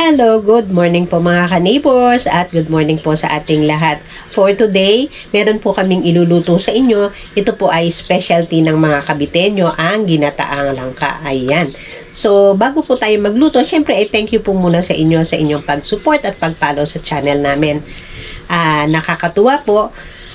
Hello, good morning po mga ka-neighbors at good morning po sa ating lahat. For today, meron po kaming iluluto sa inyo. Ito po ay specialty ng mga Caviteño, ang ginataang langka. Ayan. So, bago po tayo magluto, syempre ay thank you po muna sa inyo sa inyong pag-support at pag-follow sa channel namin. Nakakatuwa po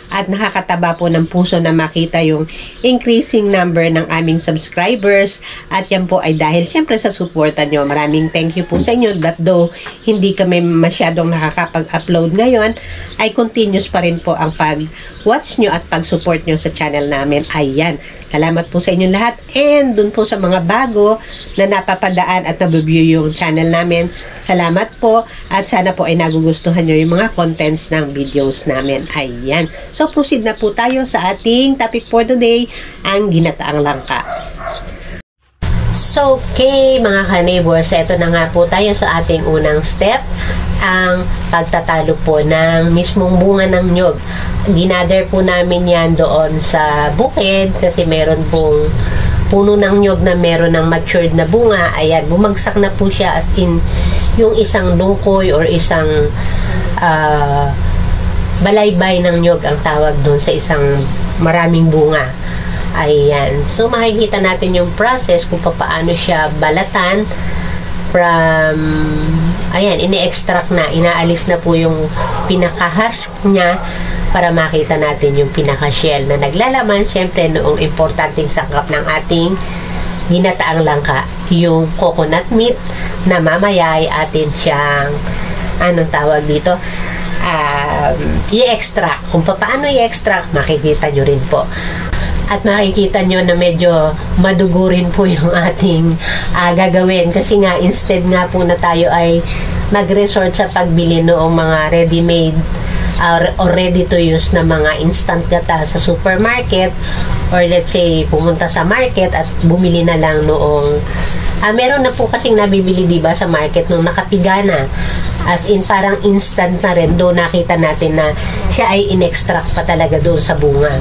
at nakakataba po ng puso na makita yung increasing number ng aming subscribers, at yan po ay dahil syempre sa suporta nyo. Maraming thank you po sa inyo, that though hindi kami masyadong nakakapag-upload ngayon, ay continuous pa rin po ang pag-watch nyo at pag-support nyo sa channel namin. Ayan, salamat po sa inyo lahat, and dun po sa mga bago na napapadaan at nabiview yung channel namin, salamat po, at sana po ay nagugustuhan nyo yung mga contents ng videos namin. Ayan. So, proceed na po tayo sa ating topic for today, ang ginataang langka. So, okay, mga ka-neighbors, ito na nga po tayo sa ating unang step, ang pagtatalo po ng mismong bunga ng nyog. Ginather po namin yan doon sa bukid kasi meron pong puno ng nyog na meron ng matured na bunga. Ayan, bumagsak na po siya, as in, yung isang lungkoy or isang balaybay ng nyog ang tawag doon sa isang maraming bunga. Ayan. So, makikita natin yung process kung paano siya balatan from, ayan, ini-extract na, inaalis na po yung pinaka-husk niya para makita natin yung pinaka-shell na naglalaman, syempre, noong importanteng sangkap ng ating ginataang langka, yung coconut meat na mamaya ay atin siyang, anong tawag dito? I-extract. Kung paano i-extract, makikita nyo rin po. At makikita nyo na medyo madugo rin po yung ating gagawin. Kasi nga, instead nga po na tayo ay mag-resort sa pagbili noong mga ready-made or ready-to-use na mga instant gata sa supermarket, or let's say, pumunta sa market at bumili na lang noong meron na po kasing nabibili, diba, sa market nung nakapiga na. As in, parang instant na rin. Doon nakita natin na siya ay in-extract pa talaga doon sa bunga.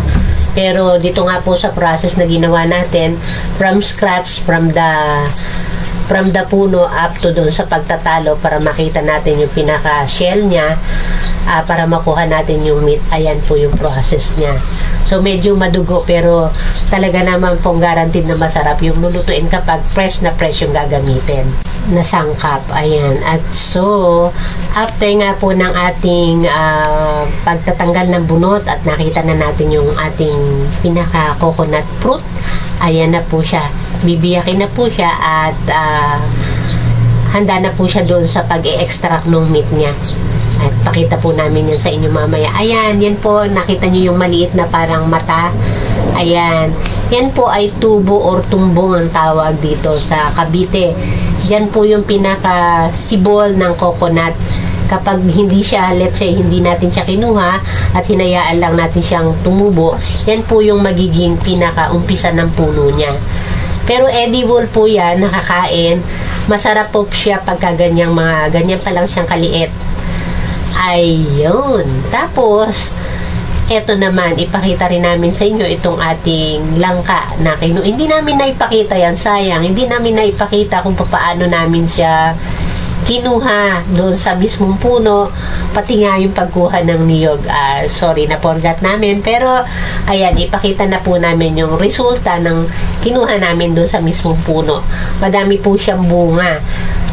Pero dito nga po sa process na ginawa natin, from scratch, from the puno up to doon sa pagtatalo para makita natin yung pinaka-shell niya, para makuha natin yung meat. Ayan po yung process niya. So, medyo madugo, pero talaga naman pong guaranteed na masarap yung lulutuin kapag fresh na fresh yung gagamitin na sangkap. Ayan. At so, after nga po ng ating pagtatanggal ng bunot at nakita na natin yung ating pinaka-coconut fruit, ayan na po siya. Bibiyakin na po siya at handa na po siya doon sa pag-e-extract ng meat niya. At pakita po namin yan sa inyo mamaya. Ayan, yan po, nakita nyo yung maliit na parang mata. Ayan, yan po ay tubo or tumbong ang tawag dito sa Cavite. Yan po yung pinaka-sibol ng coconut. Kapag hindi siya, let's say, hindi natin siya kinuha at hinayaan lang natin siyang tumubo, yan po yung magiging pinaka-umpisa ng puno niya. Pero edible po yan, nakakain. Masarap po siya pagka ganyan pa lang siyang kaliit. Ayun. Tapos, eto naman, ipakita rin namin sa inyo itong ating langka na hindi namin naipakita yan, sayang. Hindi namin naipakita kung paano namin siya kinuha doon sa mismong puno, pati nga yung pagkuha ng niyog. Sorry, na-forgot namin, pero ayan, ipakita na po namin yung resulta ng kinuha namin doon sa mismong puno. Madami po siyang bunga.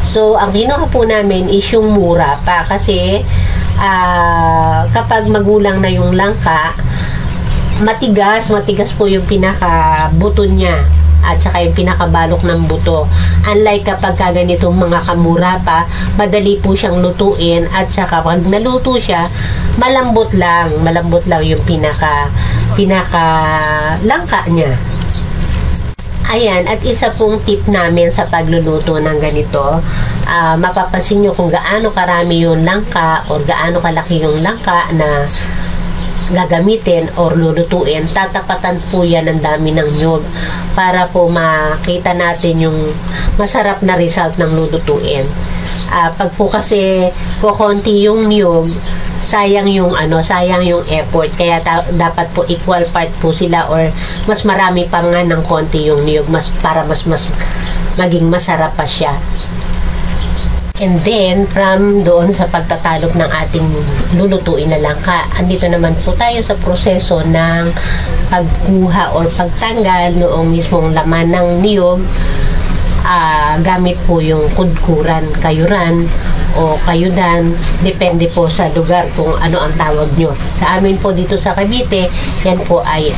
So, ang kinuha po namin is yung mura pa, kasi kapag magulang na yung langka, matigas po yung pinaka-buto niya at saka yung pinakabalok ng buto. Unlike kapag ganitong mga kamura pa, madali po siyang lutuin, at saka pag naluto siya, malambot lang yung pinaka langka niya. Ayan, at isa pong tip namin sa pagluluto ng ganito, mapapansin nyo kung gaano karami yung langka or gaano kalaki yung langka na gagamitin or lulutuin, tatapatan po yan ng dami ng nyog para po makita natin yung masarap na result ng lulutuin. Pag po kasi kukonti yung nyog, sayang yung effort, kaya dapat po equal part po sila, or mas marami pa nga ng konti yung niyog, para mas maging masarap pa siya. And then, from doon sa pagtatalog ng ating lulutuin na langka, andito naman po tayo sa proseso ng pagkuha or pagtanggal noong mismong laman ng niyog, gamit po yung kudkuran, kayuran, o kayudan, depende po sa lugar kung ano ang tawag nyo. Sa amin po dito sa Cavite, yan po ay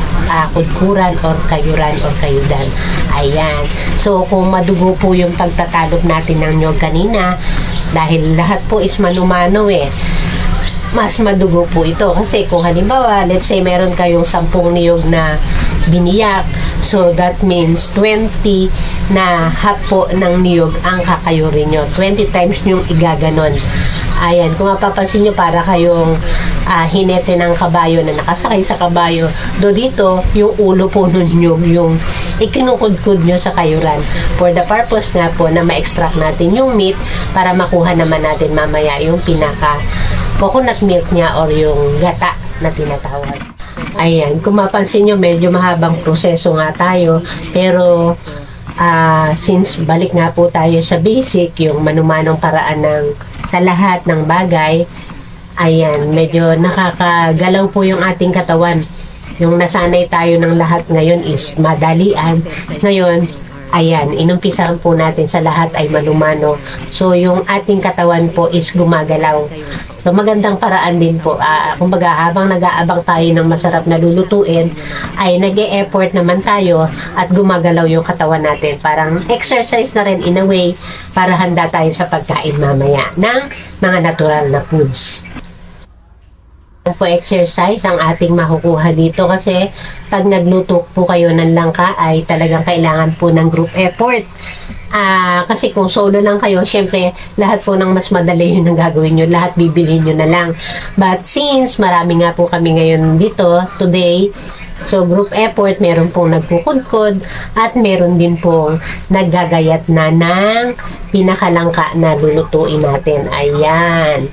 kudkuran or kayuran or kayudan. Ayan. So, kung madugo po yung pagtatalog natin ng nyog kanina, dahil lahat po is manumano mas madugo po ito. Kasi kung halimbawa, let's say meron kayong 10 niyog na biniyak, so that means 20 na half po ng niyog ang kakayurin nyo. 20 times yung igaganon. Ayan, kung mapapansin nyo, para kayong hinete ng kabayo na nakasakay sa kabayo. Dito, yung ulo po nun yung ikinukudkud nyo sa kayuran. For the purpose nga po na ma-extract natin yung meat para makuha naman natin mamaya yung pinaka coconut milk niya or yung gata na tinatawag. Ayan, kung mapansin nyo, medyo mahabang proseso nga tayo. Pero, since balik nga po tayo sa basic, yung manumanong paraan sa lahat ng bagay, ayan, medyo nakakagalaw po yung ating katawan. Yung nasanay tayo ng lahat ngayon is madalian. Ngayon, ayan, inumpisahan po natin sa lahat ay manumano. So, yung ating katawan po is gumagalaw. So, magandang paraan din po. Kumbaga, habang nag-aabang tayo ng masarap na lulutuin, ay nag-e-effort naman tayo at gumagalaw yung katawan natin. Parang exercise na rin in a way para handa tayo sa pagkain mamaya ng mga natural na foods. Po exercise ang ating makukuha dito kasi pag nagluto po kayo ng langka ay talagang kailangan po ng group effort. Kasi kung solo lang kayo, syempre lahat po ng mas madali yun ang gagawin nyo, lahat bibilhin nyo na lang. But since marami nga po kami ngayon dito today, so group effort, meron pong nagkukudkod at meron din pong naggagayat na ng pinakalangka na lulutuin natin. Ayan.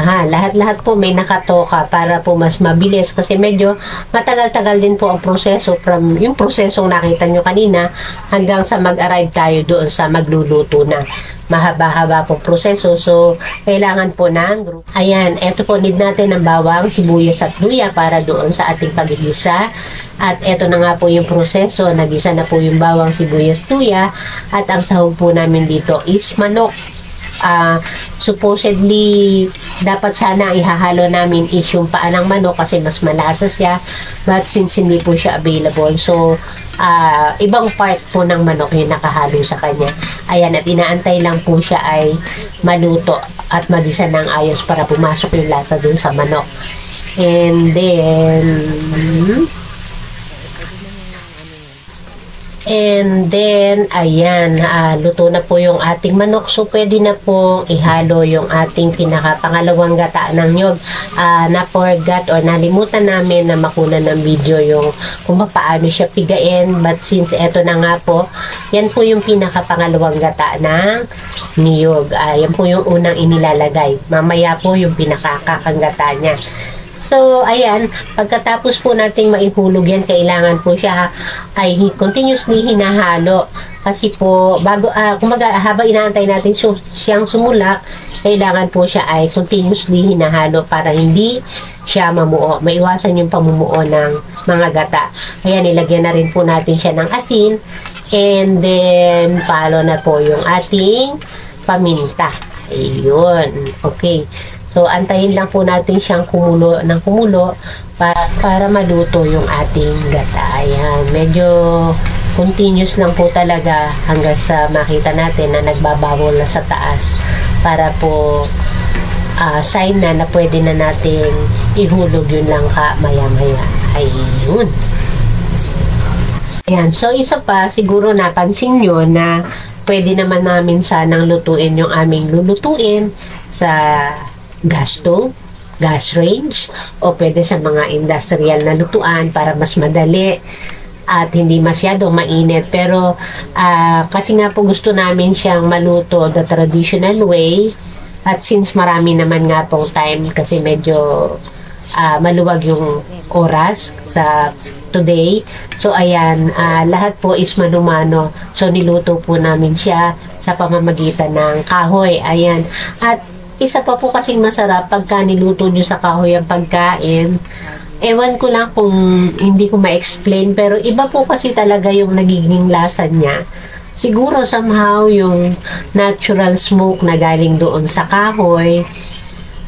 Lahat-lahat po may nakatoka para po mas mabilis kasi medyo matagal-tagal din po ang proseso from yung prosesong nakita nyo kanina hanggang sa mag-arrive tayo doon sa magluluto na. Mahaba-haba po proseso, so kailangan po ng group. Ayan, eto po, need natin ng bawang, sibuyas at luya para doon sa ating pagigisa. At eto na nga po yung proseso, nagisa na po yung bawang, sibuyas, luya at ang sahog po namin dito is manok. Supposedly dapat sana ihahalo namin is yung paa ng manok kasi mas malasa siya, but since hindi po siya available, so ibang part po ng manok yung nakahalo sa kanya. Ayan, at inaantay lang po siya ay maluto at magisa ng ayos para pumasok yung lasa dun sa manok. And then, ayan, luto na po yung ating manok. So, pwede na po ihalo yung ating pinaka-pangalawang gata ng nyog. Na-forgot or nalimutan namin na makuna ng video yung kung paano siya pigain. But since eto na nga po, yan po yung pinaka-pangalawang gata ng niyog. Yan po yung unang inilalagay. Mamaya po yung pinakakakanggata niya. So, ayan, pagkatapos po nating maihulog yan, kailangan po siya ay continuously hinahalo. Kasi po, kumaga, habang inaantay natin siyang sumulak, kailangan po siya ay continuously hinahalo para hindi siya mamuo. Maiwasan yung pamumuo ng mga gata. Ayan, ilagyan na rin po natin siya ng asin. And then, follow na po yung ating paminta. Ayun, okay. So, antayin lang po natin siyang kumulo ng kumulo para maluto yung ating gata. Ayan, medyo continuous lang po talaga hanggang sa makita natin na nagbabawol na sa taas para po sign na pwede na natin ihulog yung langka maya-maya. Ayun. Ayan, so isa pa, siguro napansin nyo na pwede naman namin sanang lutuin yung aming lulutuin sa gas stove, gas range, o pwede sa mga industrial na lutuan para mas madali at hindi masyado mainit. Pero kasi nga po gusto namin siyang maluto the traditional way, at since marami naman nga pong time kasi medyo maluwag yung oras sa today. So ayan, lahat po is manumano. So niluto po namin siya sa pamamagitan ng kahoy. Ayan. At isa pa po kasing masarap pagka niluto nyo sa kahoy ang pagkain. Ewan ko lang kung hindi ko ma-explain, pero iba po kasi talaga yung nagiging lasa niya. Siguro somehow yung natural smoke na galing doon sa kahoy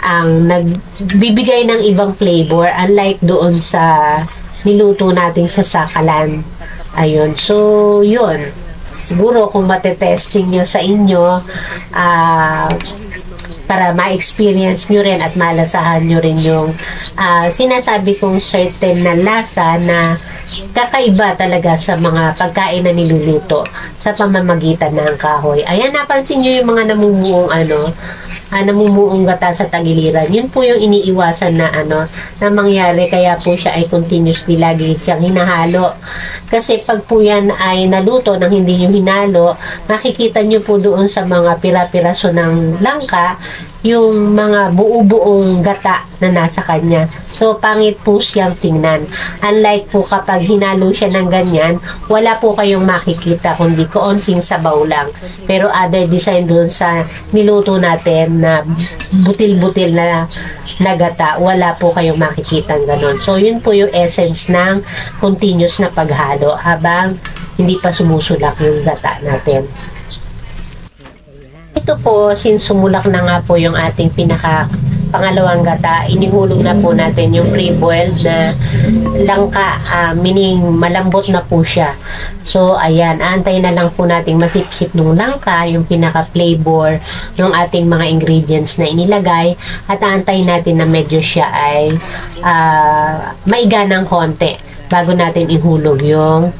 ang nagbibigay ng ibang flavor, unlike doon sa niluto natin sa sakalan. Ayun. So, yun. Siguro kung matetesting nyo sa inyo, para ma-experience nyo rin at malasahan nyo rin yung sinasabi kong certain na lasa na kakaiba talaga sa mga pagkain na niluluto sa pamamagitan ng kahoy. Ayan, napansin nyo yung mga namumuong gata sa tagiliran. Yun po yung iniiwasan na na mangyari, kaya po siya ay continuously lagi siyang hinahalo. Kasi pag po yan ay naluto nang hindi nyo hinalo, makikita nyo po doon sa mga pira-piraso ng langka yung mga buo-buong gata na nasa kanya. So, pangit po siyang tingnan. Unlike po kapag hinalo siya ng ganyan, wala po kayong makikita kundi kaunting sabaw lang. Pero other design doon sa niluto natin na butil-butil na gata, wala po kayong makikita ganon. So, yun po yung essence ng continuous na paghalo habang hindi pa sumusulak yung gata natin. Ito po, since sumulak na nga po yung ating pangalawang gata, inihulog na po natin yung pre-boiled na langka, meaning malambot na po siya. So, ayan, antay na lang po natin masipsip ng langka, yung pinaka-flavor ng ating mga ingredients na inilagay, at antay natin na medyo siya ay maiga ng konti bago natin ihulog yung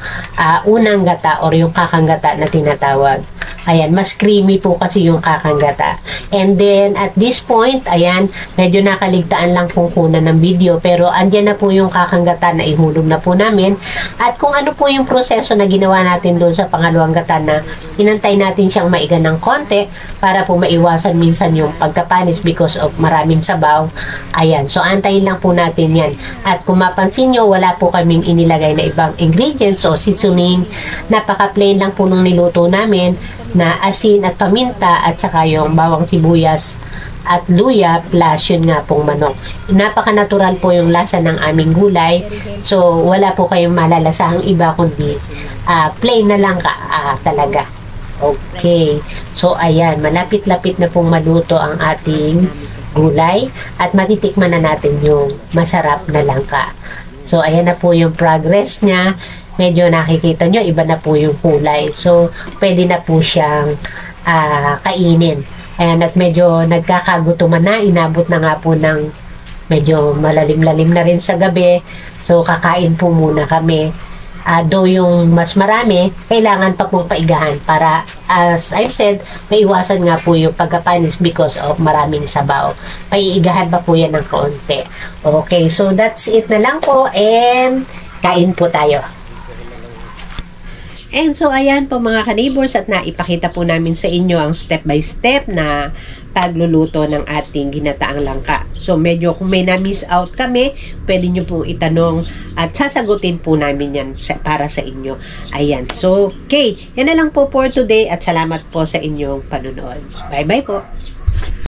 unang gata or yung kakanggata na tinatawag. Ayan, mas creamy po kasi yung kakanggata. And then, at this point, ayan, medyo nakaligtaan lang kung kunan ng video, pero andyan na po yung kakanggata na ihulog na po namin. At kung ano po yung proseso na ginawa natin doon sa pangalawang gata na inantay natin siyang maiga ng konti para po maiwasan minsan yung pagkapanis because of maraming sabaw. Ayan, so antayin lang po natin yan. At kung mapansin nyo, wala po kaming inilagay na ibang ingredients o seasoning. Napaka-plain lang po nung niluto namin na asin at paminta at saka yung bawang sibuyas at luya plus yun nga pong manok. Napaka-natural po yung lasa ng aming gulay. So, wala po kayong malalasahang iba kundi plain na lang talaga. Okay. So, ayan. Malapit-lapit na pong maluto ang ating gulay at matitikman na natin yung masarap na langka. So, ayan na po yung progress niya. Medyo nakikita nyo, iba na po yung kulay. So, pwede na po siyang kainin. Ayan, at medyo nagkakagutuman na. Inabot na nga po ng medyo malalim-lalim na rin sa gabi. So, kakain po muna kami. Though yung mas marami, kailangan pa pong paigahan para, as I've said, maiwasan nga po yung pagkapanis because of maraming sabaw. Paiigahan pa po yan ng kaunti. Okay, so that's it na lang po and kain po tayo. And so, ayan po mga ka-neighbors, at naipakita po namin sa inyo ang step by step na pagluluto ng ating ginataang langka. So, medyo kung may na-miss out kami, pwede nyo po itanong at sasagutin po namin yan para sa inyo. Ayan. So, okay. Yan na lang po for today at salamat po sa inyong panunood. Bye-bye po.